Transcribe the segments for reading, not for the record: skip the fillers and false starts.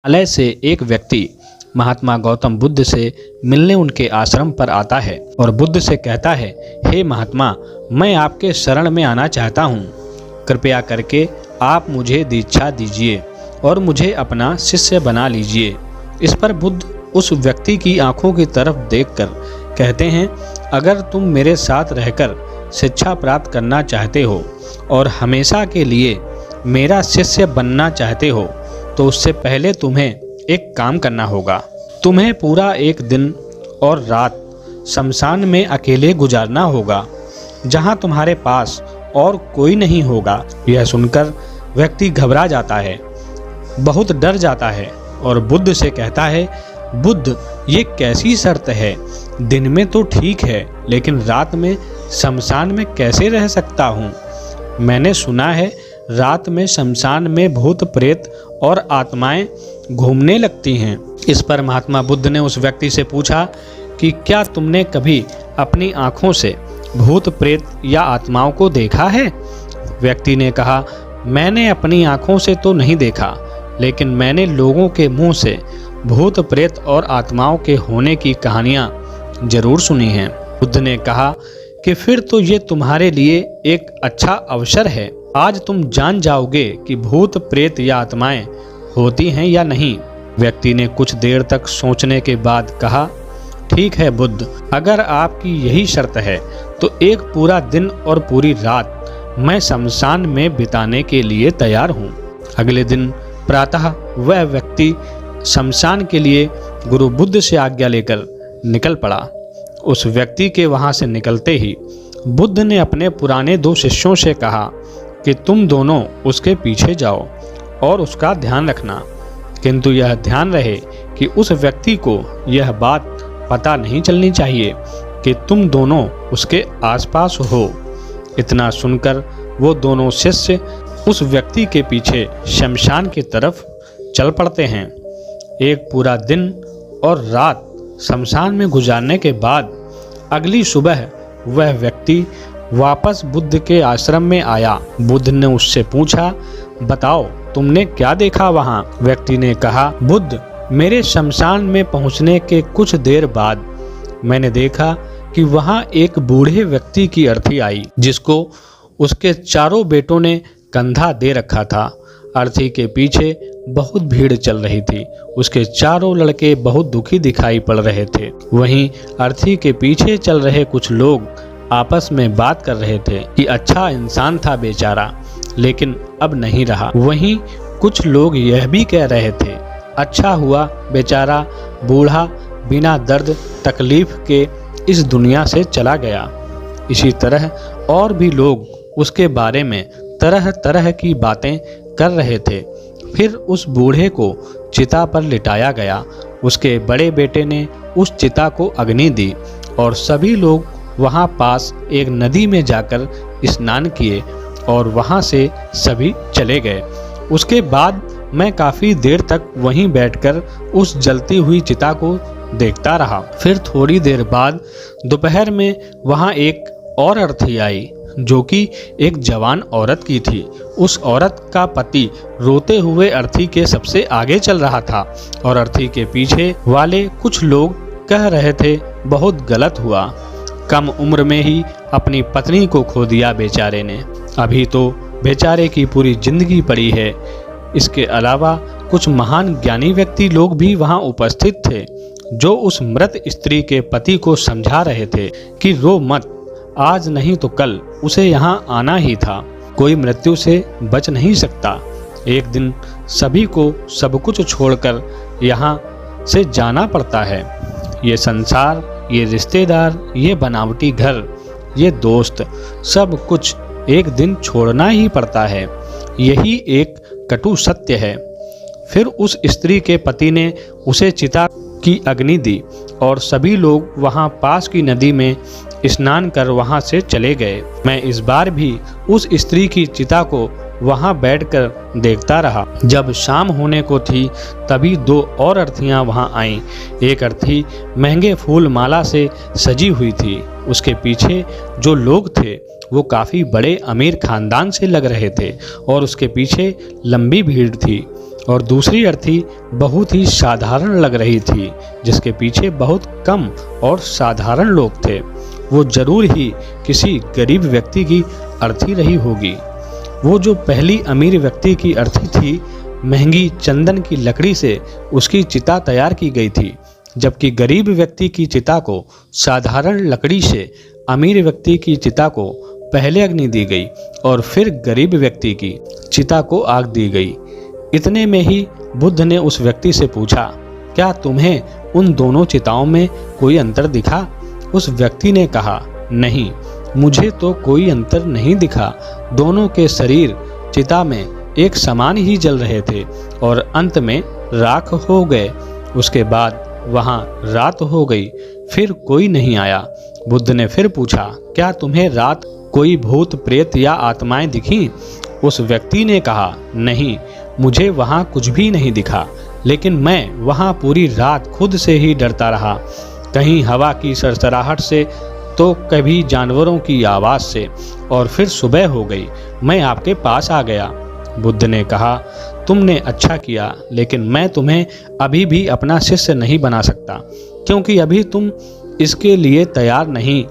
हिमालय से एक व्यक्ति महात्मा गौतम बुद्ध से मिलने उनके आश्रम पर आता है और बुद्ध से कहता है, हे महात्मा, मैं आपके शरण में आना चाहता हूँ। कृपया करके आप मुझे दीक्षा दीजिए और मुझे अपना शिष्य बना लीजिए। इस पर बुद्ध उस व्यक्ति की आंखों की तरफ देखकर कहते हैं, अगर तुम मेरे साथ रहकर शिक्षा प्राप्त करना चाहते हो और हमेशा के लिए मेरा शिष्य बनना चाहते हो तो उससे पहले तुम्हें एक काम करना होगा। तुम्हें पूरा एक दिन और रात शमशान में अकेले गुजारना होगा, जहां तुम्हारे पास और कोई नहीं होगा। यह सुनकर व्यक्ति घबरा जाता है, बहुत डर जाता है और बुद्ध से कहता है, बुद्ध, ये कैसी शर्त है? दिन में तो ठीक है, लेकिन रात में शमशान में कैसे रह सकता हूँ? मैंने सुना है रात में शमशान में भूत प्रेत और आत्माएं घूमने लगती हैं। इस पर महात्मा बुद्ध ने उस व्यक्ति से पूछा कि क्या तुमने कभी अपनी आंखों से भूत प्रेत या आत्माओं को देखा है? व्यक्ति ने कहा, मैंने अपनी आंखों से तो नहीं देखा, लेकिन मैंने लोगों के मुंह से भूत प्रेत और आत्माओं के होने की कहानियां जरूर सुनी हैं। बुद्ध ने कहा कि फिर तो ये तुम्हारे लिए एक अच्छा अवसर है। आज तुम जान जाओगे कि भूत प्रेत या आत्माएं होती हैं या नहीं। व्यक्ति ने कुछ देर तक सोचने के बाद कहा, ठीक है बुद्ध, अगर आपकी यही शर्त है तो एक पूरा दिन और पूरी रात मैं शमशान में बिताने के लिए तैयार हूँ। अगले दिन प्रातः वह व्यक्ति शमशान के लिए गुरु बुद्ध से आज्ञा लेकर निकल पड़ा। उस व्यक्ति के वहां से निकलते ही बुद्ध ने अपने पुराने 2 शिष्यों से कहा कि तुम दोनों उसके पीछे जाओ और उसका ध्यान रखना, किंतु यह ध्यान रहे कि उस व्यक्ति को यह बात पता नहीं चलनी चाहिए कि तुम दोनों उसके आसपास हो। इतना सुनकर वो दोनों शिष्य उस व्यक्ति के पीछे शमशान की तरफ चल पड़ते हैं। एक पूरा दिन और रात शमशान में गुजारने के बाद अगली सुबह वह व्यक्ति वापस बुद्ध के आश्रम में आया। बुद्ध ने उससे पूछा, बताओ तुमने क्या देखा वहाँ? व्यक्ति ने कहा, बुद्ध, मेरे शमशान में पहुँचने के कुछ देर बाद मैंने देखा कि वहाँ एक बूढ़े व्यक्ति की अर्थी आई, जिसको उसके चारों बेटों ने कंधा दे रखा था। अर्थी के पीछे बहुत भीड़ चल रही थी। उसके चारों लड़के बहुत दुखी दिखाई पड़ रहे थे। वहीं अर्थी के पीछे चल रहे कुछ लोग आपस में बात कर रहे थे कि अच्छा इंसान था बेचारा, लेकिन अब नहीं रहा। वहीं कुछ लोग यह भी कह रहे थे, अच्छा हुआ बेचारा बूढ़ा बिना दर्द तकलीफ के इस दुनिया से चला गया। इसी तरह और भी लोग उसके बारे में तरह तरह की बातें कर रहे थे। फिर उस बूढ़े को चिता पर लिटाया गया। उसके बड़े बेटे ने उस चिता को अग्नि दी और सभी लोग वहां पास एक नदी में जाकर स्नान किए और वहां से सभी चले गए। उसके बाद मैं काफ़ी देर तक वहीं बैठकर उस जलती हुई चिता को देखता रहा। फिर थोड़ी देर बाद दोपहर में वहां एक और अर्थी आई, जो कि एक जवान औरत की थी। उस औरत का पति रोते हुए अर्थी के सबसे आगे चल रहा था और अर्थी के पीछे वाले कुछ लोग कह रहे थे, बहुत गलत हुआ, कम उम्र में ही अपनी पत्नी को खो दिया बेचारे ने, अभी तो बेचारे की पूरी जिंदगी पड़ी है। इसके अलावा कुछ महान ज्ञानी व्यक्ति लोग भी वहां उपस्थित थे, जो उस मृत स्त्री के पति को समझा रहे थे कि रो मत, आज नहीं तो कल उसे यहाँ आना ही था, कोई मृत्यु से बच नहीं सकता। एक दिन सभी को सब कुछ छोड़कर यहाँ से जाना पड़ता है। ये संसार, ये रिश्तेदार, ये बनावटी घर, ये दोस्त, सब कुछ एक दिन छोड़ना ही पड़ता है। यही एक कटु सत्य है। फिर उस स्त्री के पति ने उसे चिता की अग्नि दी और सभी लोग वहां पास की नदी में स्नान कर वहां से चले गए। मैं इस बार भी उस स्त्री की चिता को वहां बैठकर देखता रहा। जब शाम होने को थी तभी 2 और अर्थियां वहां आईं। एक अर्थी महंगे फूल माला से सजी हुई थी। उसके पीछे जो लोग थे वो काफ़ी बड़े अमीर खानदान से लग रहे थे और उसके पीछे लंबी भीड़ थी। और दूसरी अर्थी बहुत ही साधारण लग रही थी, जिसके पीछे बहुत कम और साधारण लोग थे। वो जरूर ही किसी गरीब व्यक्ति की अर्थी रही होगी। वो जो पहली अमीर व्यक्ति की अर्थी थी, महंगी चंदन की लकड़ी से उसकी चिता तैयार की गई थी, जबकि गरीब व्यक्ति की चिता को साधारण लकड़ी से अमीर व्यक्ति की चिता को पहले अग्नि दी गई और फिर गरीब व्यक्ति की चिता को आग दी गई। इतने में ही बुद्ध ने उस व्यक्ति से पूछा, क्या तुम्हें उन दोनों चिताओं में कोई अंतर दिखा? उस व्यक्ति ने कहा, नहीं, मुझे तो कोई अंतर नहीं दिखा। दोनों के शरीर चिता में एक समान ही जल रहे थे और अंत में राख हो गए। उसके बाद वहां रात हो गई, फिर कोई नहीं आया। बुद्ध ने फिर पूछा, क्या तुम्हें रात कोई भूत प्रेत या आत्माएं दिखीं? उस व्यक्ति ने कहा, नहीं, मुझे वहां कुछ भी नहीं दिखा, लेकिन मैं वहां पूरी रात खुद से ही डरता रहा, कहीं हवा की सरसराहट से तो कभी जानवरों की आवाज़ से। और फिर सुबह हो गई, मैं आपके पास आ गया। बुद्ध ने कहा, तुमने अच्छा किया, लेकिन मैं तुम्हें अभी भी अपना शिष्य नहीं बना सकता, क्योंकि अभी तुम इसके लिए तैयार नहीं।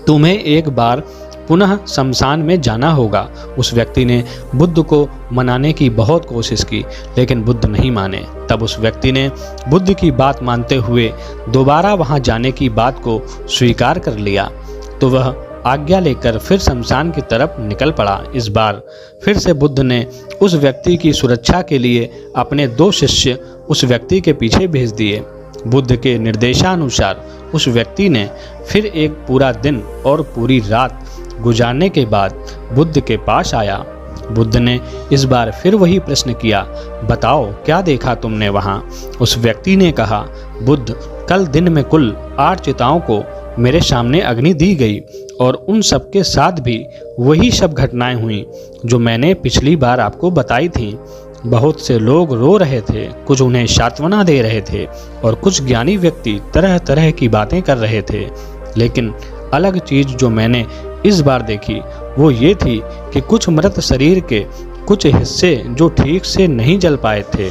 तुम्हें एक बार पुनः शमशान में जाना होगा। उस व्यक्ति ने बुद्ध को मनाने की बहुत कोशिश की, लेकिन बुद्ध नहीं माने। तब उस व्यक्ति ने बुद्ध की बात मानते हुए दोबारा वहां जाने की बात को स्वीकार कर लिया, तो वह आज्ञा लेकर फिर शमशान की तरफ निकल पड़ा। इस बार फिर से बुद्ध ने उस व्यक्ति की सुरक्षा के लिए अपने 2 शिष्य उस व्यक्ति के पीछे भेज दिए। बुद्ध के निर्देशानुसार उस व्यक्ति ने फिर एक पूरा दिन और पूरी रात गुजारने के बाद बुद्ध के पास आया। बुद्ध ने इस बार फिर वही प्रश्न किया, बताओ क्या देखा तुमने वहां? उस व्यक्ति ने कहा, बुद्ध, कल दिन में कुल 8 चिताओं को मेरे सामने अग्नि दी गई और उन सब के साथ भी वही सब घटनाएं हुई जो मैंने पिछली बार आपको बताई थी। बहुत से लोग रो रहे थे, कुछ उन्हें सांत्वना दे रहे थे और कुछ ज्ञानी व्यक्ति तरह तरह की बातें कर रहे थे। लेकिन अलग चीज जो मैंने इस बार देखी वो ये थी कि कुछ मृत शरीर के कुछ हिस्से जो ठीक से नहीं जल पाए थे,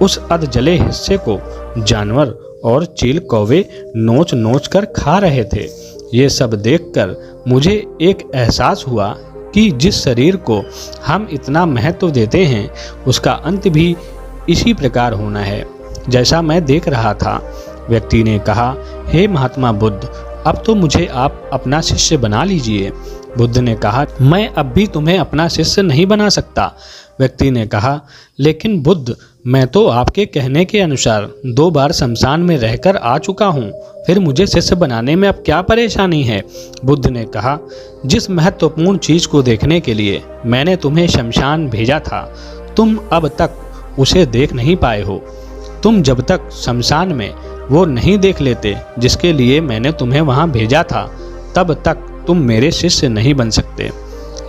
उस अध जले हिस्से को जानवर और चील कौवे नोच नोच कर खा रहे थे। ये सब देखकर मुझे एक एहसास हुआ कि जिस शरीर को हम इतना महत्व देते हैं, उसका अंत भी इसी प्रकार होना है जैसा मैं देख रहा था। व्यक्ति ने कहा, हे महात्मा बुद्ध, अब तो मुझे आप अपना शिष्य बना लीजिए। बुद्ध ने कहा, मैं अब भी तुम्हें अपना शिष्य नहीं बना सकता। व्यक्ति ने कहा, लेकिन बुद्ध, मैं तो आपके कहने के अनुसार 2 बार शमशान में रहकर आ चुका हूँ, फिर मुझे शिष्य बनाने में अब क्या परेशानी है? बुद्ध ने कहा, जिस महत्वपूर्ण चीज को देखने के लिए मैंने तुम्हें शमशान भेजा था, तुम अब तक उसे देख नहीं पाए हो। तुम जब तक शमशान में वो नहीं देख लेते जिसके लिए मैंने तुम्हें वहां भेजा था, तब तक तुम मेरे शिष्य नहीं बन सकते।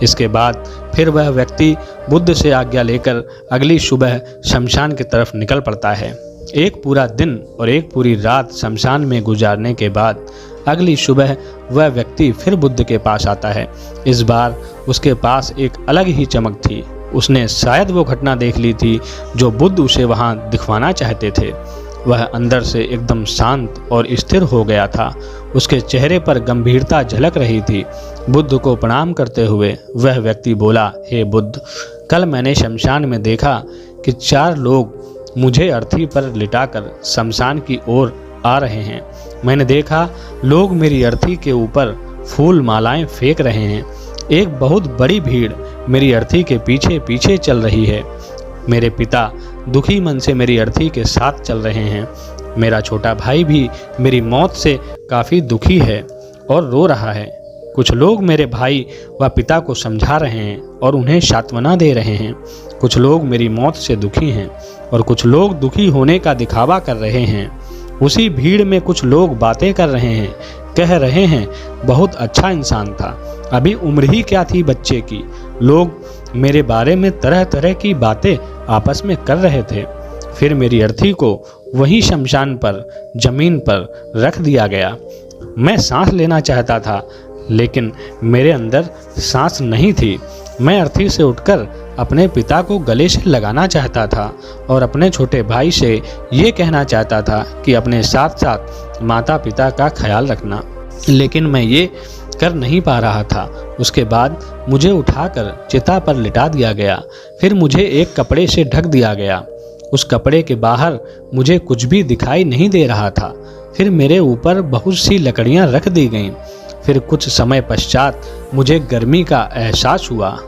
इसके बाद फिर वह व्यक्ति बुद्ध से आज्ञा लेकर अगली सुबह शमशान की तरफ निकल पड़ता है। एक पूरा दिन और एक पूरी रात शमशान में गुजारने के बाद अगली सुबह वह व्यक्ति फिर बुद्ध के पास आता है। इस बार उसके पास एक अलग ही चमक थी। उसने शायद वो घटना देख ली थी जो बुद्ध उसे वहां दिखवाना चाहते थे। वह अंदर से एकदम शांत और स्थिर हो गया था। उसके चेहरे पर गंभीरता झलक रही थी। बुद्ध को प्रणाम करते हुए वह व्यक्ति बोला, हे बुद्ध, कल मैंने शमशान में देखा कि 4 लोग मुझे अर्थी पर लिटाकर शमशान की ओर आ रहे हैं। मैंने देखा लोग मेरी अर्थी के ऊपर फूल मालाएं फेंक रहे हैं। एक बहुत बड़ी भीड़ मेरी अर्थी के पीछे पीछे चल रही है। मेरे पिता दुखी मन से मेरी अर्थी के साथ चल रहे हैं। मेरा छोटा भाई भी मेरी मौत से काफ़ी दुखी है और रो रहा है। कुछ लोग मेरे भाई व पिता को समझा रहे हैं और उन्हें सांत्वना दे रहे हैं। कुछ लोग मेरी मौत से दुखी हैं और कुछ लोग दुखी होने का दिखावा कर रहे हैं। उसी भीड़ में कुछ लोग बातें कर रहे हैं, कह रहे हैं बहुत अच्छा इंसान था, अभी उम्र ही क्या थी बच्चे की। लोग मेरे बारे में तरह तरह की बातें आपस में कर रहे थे। फिर मेरी अर्थी को वहीं शमशान पर जमीन पर रख दिया गया। मैं सांस लेना चाहता था, लेकिन मेरे अंदर सांस नहीं थी। मैं अर्थी से उठकर अपने पिता को गले से लगाना चाहता था और अपने छोटे भाई से ये कहना चाहता था कि अपने साथ साथ माता पिता का ख्याल रखना, लेकिन मैं ये कर नहीं पा रहा था। उसके बाद मुझे उठाकर चिता पर लिटा दिया गया। फिर मुझे एक कपड़े से ढक दिया गया। उस कपड़े के बाहर मुझे कुछ भी दिखाई नहीं दे रहा था। फिर मेरे ऊपर बहुत सी लकड़ियां रख दी गईं। फिर कुछ समय पश्चात मुझे गर्मी का एहसास हुआ।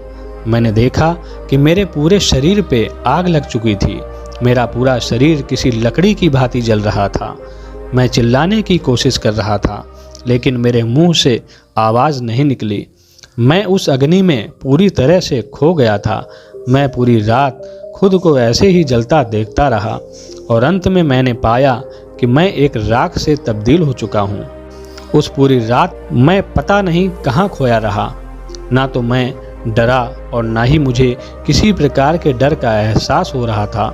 मैंने देखा कि मेरे पूरे शरीर पे आग लग चुकी थी। मेरा पूरा शरीर किसी लकड़ी की भांति जल रहा था। मैं चिल्लाने की कोशिश कर रहा था, लेकिन मेरे मुंह से आवाज़ नहीं निकली। मैं उस अग्नि में पूरी तरह से खो गया था। मैं पूरी रात खुद को ऐसे ही जलता देखता रहा और अंत में मैंने पाया कि मैं एक राख से तब्दील हो चुका हूँ। उस पूरी रात मैं पता नहीं कहाँ खोया रहा। ना तो मैं डरा और ना ही मुझे किसी प्रकार के डर का एहसास हो रहा था।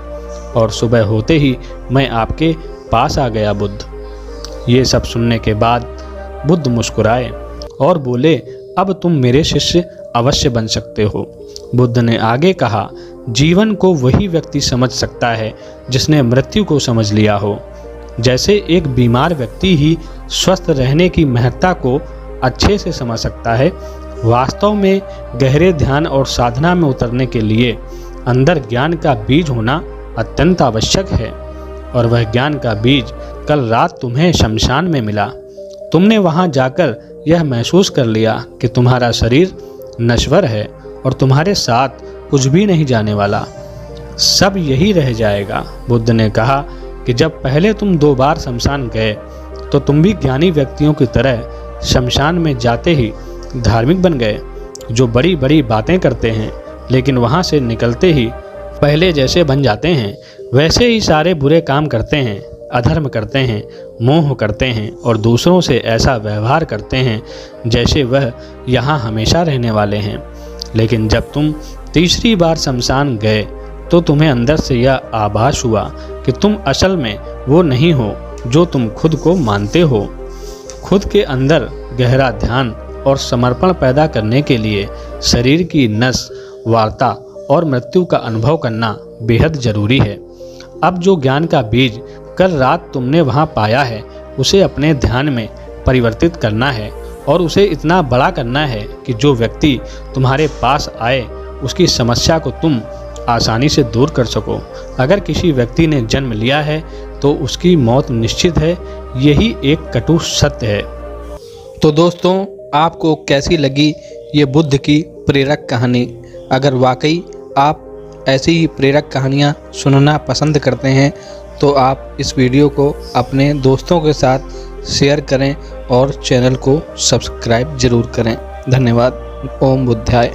और सुबह होते ही मैं आपके पास आ गया बुद्ध। ये सब सुनने के बाद बुद्ध मुस्कुराए और बोले, अब तुम मेरे शिष्य अवश्य बन सकते हो। बुद्ध ने आगे कहा, जीवन को वही व्यक्ति समझ सकता है जिसने मृत्यु को समझ लिया हो। जैसे एक बीमार व्यक्ति ही स्वस्थ रहने की महत्ता को अच्छे से समझ सकता है, वास्तव में गहरे ध्यान और साधना में उतरने के लिए अंदर ज्ञान का बीज होना अत्यंत आवश्यक है। और वह ज्ञान का बीज कल रात तुम्हें शमशान में मिला। तुमने वहां जाकर यह महसूस कर लिया कि तुम्हारा शरीर नश्वर है और तुम्हारे साथ कुछ भी नहीं जाने वाला, सब यही रह जाएगा। बुद्ध ने कहा कि जब पहले तुम 2 बार शमशान गए तो तुम भी ज्ञानी व्यक्तियों की तरह शमशान में जाते ही धार्मिक बन गए, जो बड़ी बड़ी बातें करते हैं लेकिन वहां से निकलते ही पहले जैसे बन जाते हैं। वैसे ही सारे बुरे काम करते हैं, अधर्म करते हैं, मोह करते हैं और दूसरों से ऐसा व्यवहार करते हैं जैसे वह यहाँ हमेशा रहने वाले हैं। लेकिन जब तुम तीसरी बार शमशान गए तो तुम्हें अंदर से यह आभास हुआ कि तुम असल में वो नहीं हो जो तुम खुद को मानते हो। खुद के अंदर गहरा ध्यान और समर्पण पैदा करने के लिए शरीर की नस, वार्ता और मृत्यु का अनुभव करना बेहद जरूरी है। अब जो ज्ञान का बीज कल रात तुमने वहाँ पाया है, उसे अपने ध्यान में परिवर्तित करना है और उसे इतना बड़ा करना है कि जो व्यक्ति तुम्हारे पास आए उसकी समस्या को तुम आसानी से दूर कर सको। अगर किसी व्यक्ति ने जन्म लिया है तो उसकी मौत निश्चित है, यही एक कटु सत्य है। तो दोस्तों, आपको कैसी लगी ये बुद्ध की प्रेरक कहानी? अगर वाकई आप ऐसी ही प्रेरक कहानियाँ सुनना पसंद करते हैं तो आप इस वीडियो को अपने दोस्तों के साथ शेयर करें और चैनल को सब्सक्राइब जरूर करें। धन्यवाद। ओम बुद्धाय।